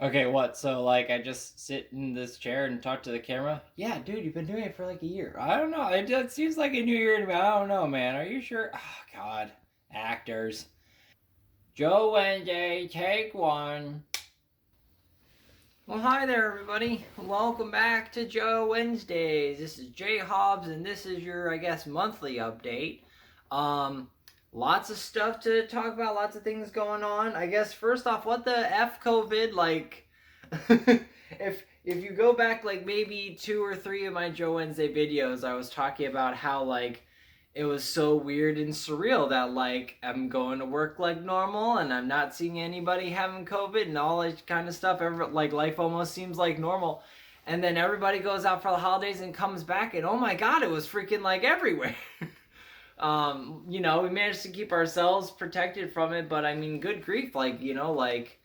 Okay, what? So, like, I just sit in this chair and talk to the camera? Yeah, dude, you've been doing it for like a year. I don't know. It seems like a new year to me. I don't know, man. Are you sure? Oh, God. Actors. Joe Wednesday, take one. Well, hi there, everybody. Welcome back to Joe Wednesdays. This is JHaubz, and this is your, I guess, monthly update. Um, Lots of stuff to talk about, lots of things going on. I guess first off, what the F COVID like? If you go back like maybe two or three of my Joe Wednesday videos, I was talking about how like it was so weird and surreal that like I'm going to work like normal and I'm not seeing anybody having COVID and all that kind of stuff. Like life almost seems like normal. And then everybody goes out for the holidays and comes back and oh my god, it was freaking like everywhere. We managed to keep ourselves protected from it, but I mean, good grief, like, like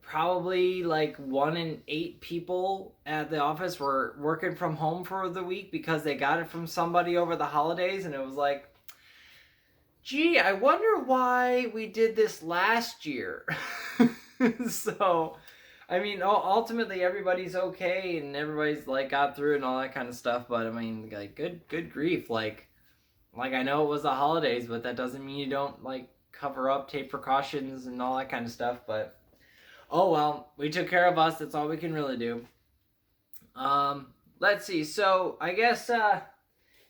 probably like 1 in 8 people at the office were working from home for the week because they got it from somebody over the holidays, and it was like, gee, I wonder why we did this last year. So, I mean, ultimately everybody's okay and everybody's like got through and all that kind of stuff. But I mean, like, good grief, like I know it was the holidays, but that doesn't mean you don't like cover up, take precautions, and all that kind of stuff. But oh well, we took care of us. That's all we can really do. Let's see. So I guess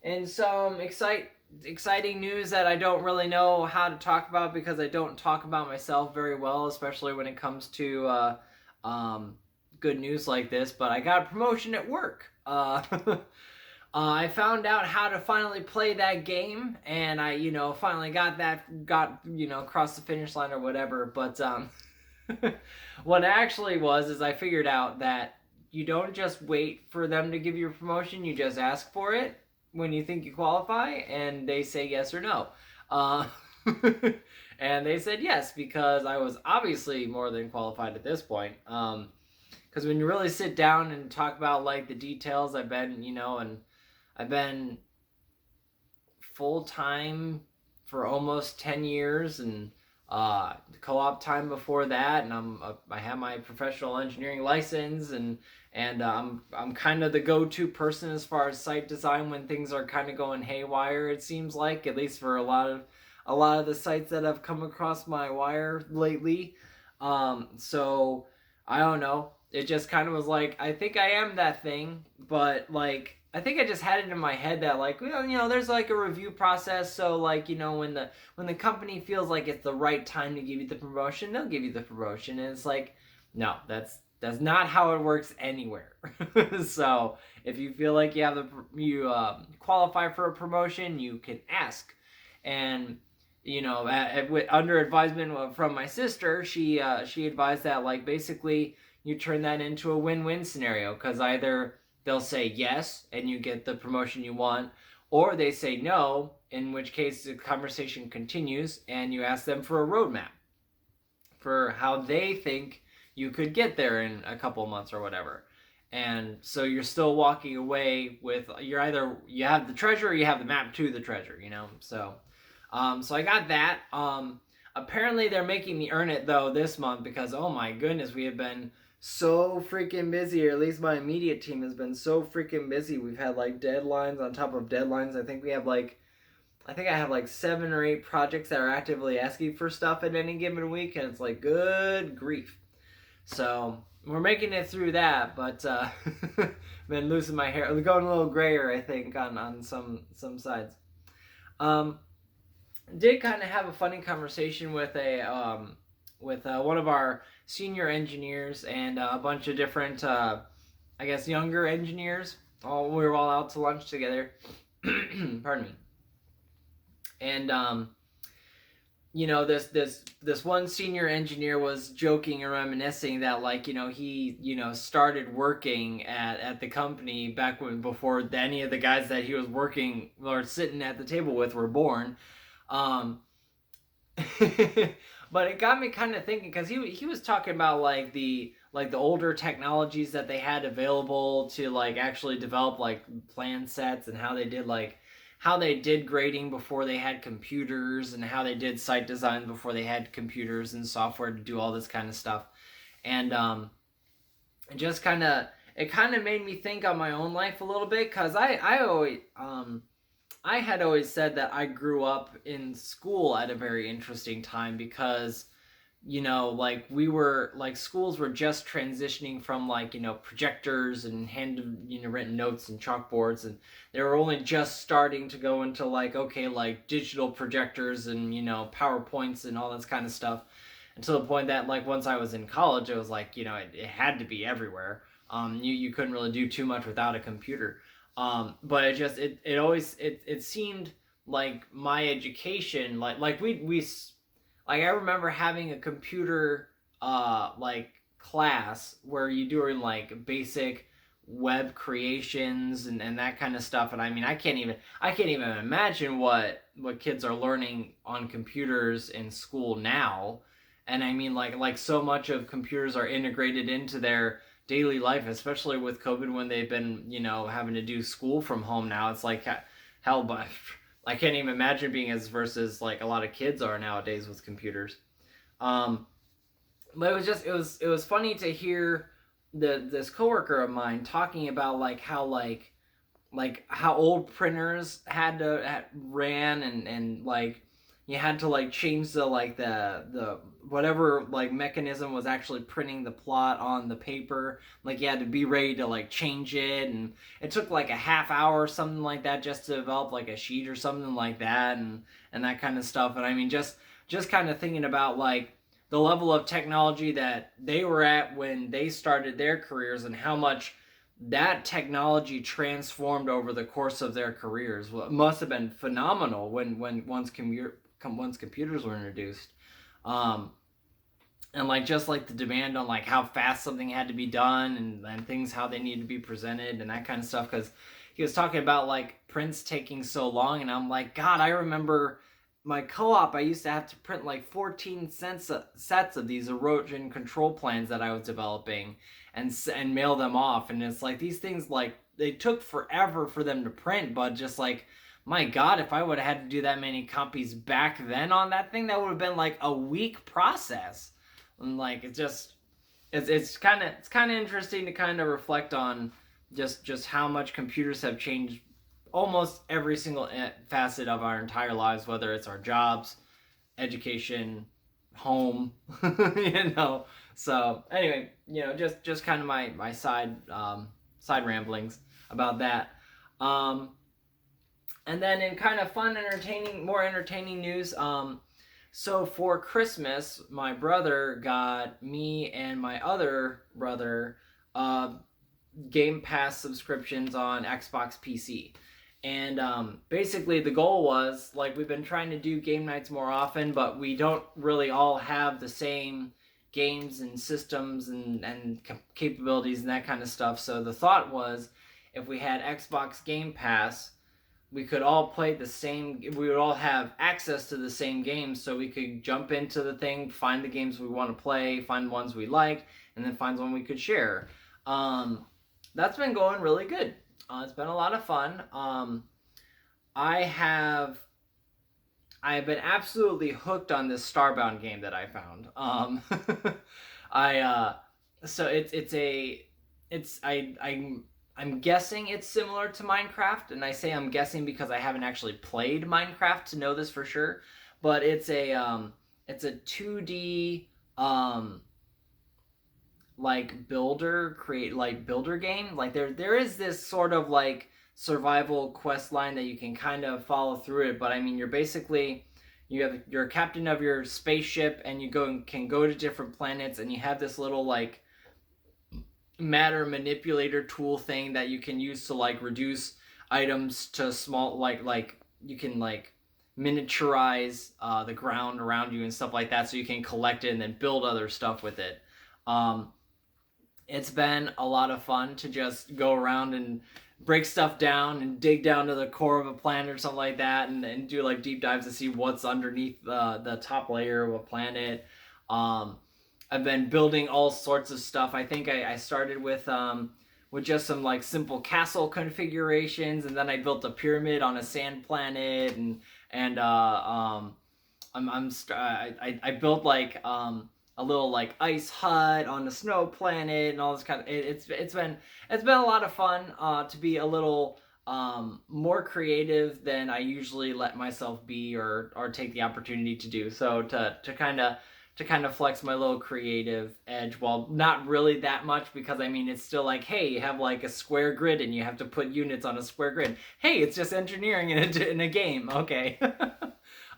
in some exciting news that I don't really know how to talk about because I don't talk about myself very well, especially when it comes to um, good news like this. But I got a promotion at work. I found out how to finally play that game, and I, finally across the finish line or whatever. But what actually was is I figured out that you don't just wait for them to give you a promotion, you just ask for it when you think you qualify, and they say yes or no. Uh, and they said yes because I was obviously more than qualified at this point. Because when you really sit down and talk about like the details, and I've been full time for almost 10 years, and co-op time before that, and I have my professional engineering license, and I'm kind of the go-to person as far as site design when things are kind of going haywire. It seems like, at least for a lot of the sites that have come across my wire lately. So I don't know. It just kind of was like, I think I am that thing, but like I think I just had it in my head that like, well, there's like a review process, so like, when the company feels like it's the right time to give you the promotion, they'll give you the promotion. And it's like, no, that's not how it works anywhere. So if you feel like qualify for a promotion, you can ask. And under advisement from my sister, she advised that like basically you turn that into a win-win scenario, because either they'll say yes and you get the promotion you want, or they say no, in which case the conversation continues and you ask them for a roadmap for how they think you could get there in a couple months or whatever. And so you're still walking away with, you have the treasure or you have the map to the treasure. So I got that. Apparently they're making me earn it though this month because oh my goodness, we have been so freaking busy, or at least my immediate team has been so freaking busy. We've had like deadlines on top of deadlines. I think I have like 7 or 8 projects that are actively asking for stuff at any given week, and it's like good grief. So we're making it through that, but been losing my hair, going a little grayer, I think, on some sides. Um, did kind of have a funny conversation with one of our senior engineers and a bunch of different, I guess, younger engineers. We were all out to lunch together. Pardon me. And this one senior engineer was joking and reminiscing that like he started working at the company back when before any of the guys that he was working or sitting at the table with were born. um but it got me kind of thinking because he was talking about like the older technologies that they had available to like actually develop like plan sets, and how they did grading before they had computers, and how they did site design before they had computers and software to do all this kind of stuff. And it just kind of made me think on my own life a little bit, because I had always said that I grew up in school at a very interesting time, because like we were like schools were just transitioning from like projectors and hand written notes and chalkboards, and they were only just starting to go into like, okay, like digital projectors and PowerPoints and all this kind of stuff, until the point that like once I was in college, it was like it had to be everywhere. You couldn't really do too much without a computer. But it always it seemed like my education, like we like I remember having a computer like class where you doing like basic web creations and that kind of stuff. And I mean, I can't even imagine what kids are learning on computers in school now. And I mean, like so much of computers are integrated into their daily life, especially with COVID, when they've been having to do school from home now. It's like hell, but I can't even imagine being as versus like a lot of kids are nowadays with computers. Um, but it was funny to hear this coworker of mine talking about like how how old printers ran, and like you had to like change the whatever like mechanism was actually printing the plot on the paper, like you had to be ready to like change it, and it took like a half hour or something like that just to develop like a sheet or something like that, and that kind of stuff. And I mean, just kind of thinking about like the level of technology that they were at when they started their careers, and how much that technology transformed over the course of their careers. Well, it must have been phenomenal when once computers were introduced. Um, and like just like the demand on like how fast something had to be done, and things how they needed to be presented and that kind of stuff, because he was talking about like prints taking so long, and I'm like, God, I remember my co-op, I used to have to print like 14 sets of these erosion control plans that I was developing, and mail them off. And it's like these things, like they took forever for them to print, but just like, my God, if I would have had to do that many copies back then on that thing, that would have been like a week process. And like it's kind of interesting to kind of reflect on just how much computers have changed almost every single facet of our entire lives, whether it's our jobs, education, home, So anyway, just kind of my side ramblings about that. Um, and then in kind of more entertaining news, so for Christmas, my brother got me and my other brother uh, Game Pass subscriptions on Xbox PC. And basically, the goal was like, we've been trying to do game nights more often, but we don't really all have the same games and systems and capabilities and that kind of stuff. So the thought was, if we had Xbox Game Pass, we could all play the same, we would all have access to the same games, so we could jump into the thing, find the games we want to play, find the ones we like, and then find one we could share. That's been going really good. It's been a lot of fun. I have been absolutely hooked on this Starbound game that I found. I so I'm guessing it's similar to Minecraft, and I say I'm guessing because I haven't actually played Minecraft to know this for sure. But it's a 2D like builder game. Like there is this sort of like survival quest line that you can kind of follow through it, but I mean, you're a captain of your spaceship, and you can go to different planets, and you have this little like matter manipulator tool thing that you can use to like reduce items to small, like you can like miniaturize the ground around you and stuff like that, so you can collect it and then build other stuff with it. It's been a lot of fun to just go around and break stuff down and dig down to the core of a planet or something like that, and do like deep dives to see what's underneath the top layer of a planet. I've been building all sorts of stuff. I think I started with just some like simple castle configurations, and then I built a pyramid on a sand planet, and I built like a a little like ice hut on the snow planet and all this kind of. It's been a lot of fun to be a little more creative than I usually let myself be or take the opportunity to do. So to kind of flex my little creative edge, while not really that much, because I mean it's still like, hey, you have like a square grid and you have to put units on a square grid. Hey, it's just engineering in a game. Okay.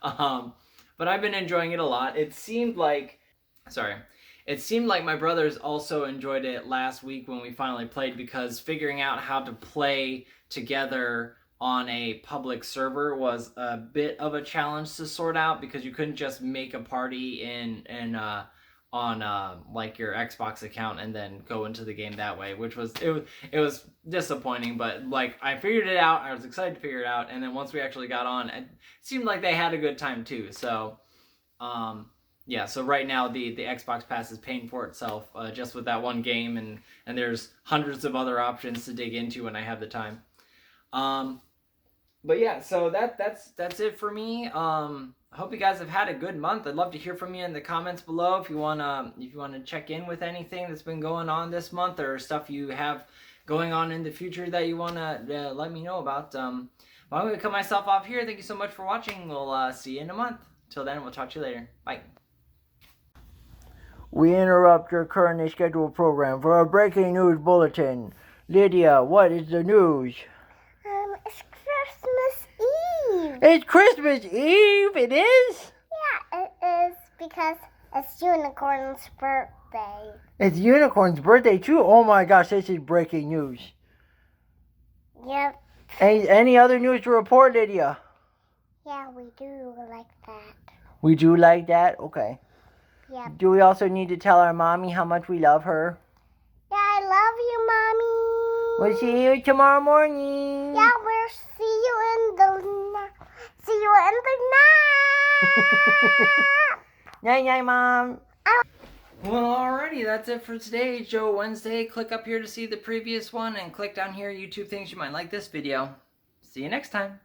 But I've been enjoying it a lot. It seemed like my brothers also enjoyed it last week when we finally played, because figuring out how to play together on a public server was a bit of a challenge to sort out, because you couldn't just make a party on like your Xbox account and then go into the game that way, which was it was disappointing, but like I figured it out. I was excited to figure it out, and then once we actually got on, it seemed like they had a good time too. So yeah, so right now the Xbox Pass is paying for itself just with that one game, and there's hundreds of other options to dig into when I have the time. But yeah, so that's it for me. I hope you guys have had a good month. I'd love to hear from you in the comments below if you wanna check in with anything that's been going on this month, or stuff you have going on in the future that you wanna let me know about. I'm gonna cut myself off here. Thank you so much for watching. We'll see you in a month. Till then, we'll talk to you later. Bye. We interrupt your currently scheduled program for a breaking news bulletin. Lydia, what is the news? It's Christmas Eve. It's Christmas Eve, it is? Yeah, it is, because it's Unicorn's birthday. It's Unicorn's birthday too? Oh my gosh, this is breaking news. Yep. Any other news to report, Lydia? Yeah, we do like that. We do like that? Okay. Yep. Do we also need to tell our mommy how much we love her? Yeah, I love you, Mommy. We'll see you tomorrow morning. Yeah, we'll see you in the night. Night, night, Mom. Well, alrighty, that's it for today. Joe Wednesday. Click up here to see the previous one, and click down here, YouTube thinks you might like this video. See you next time.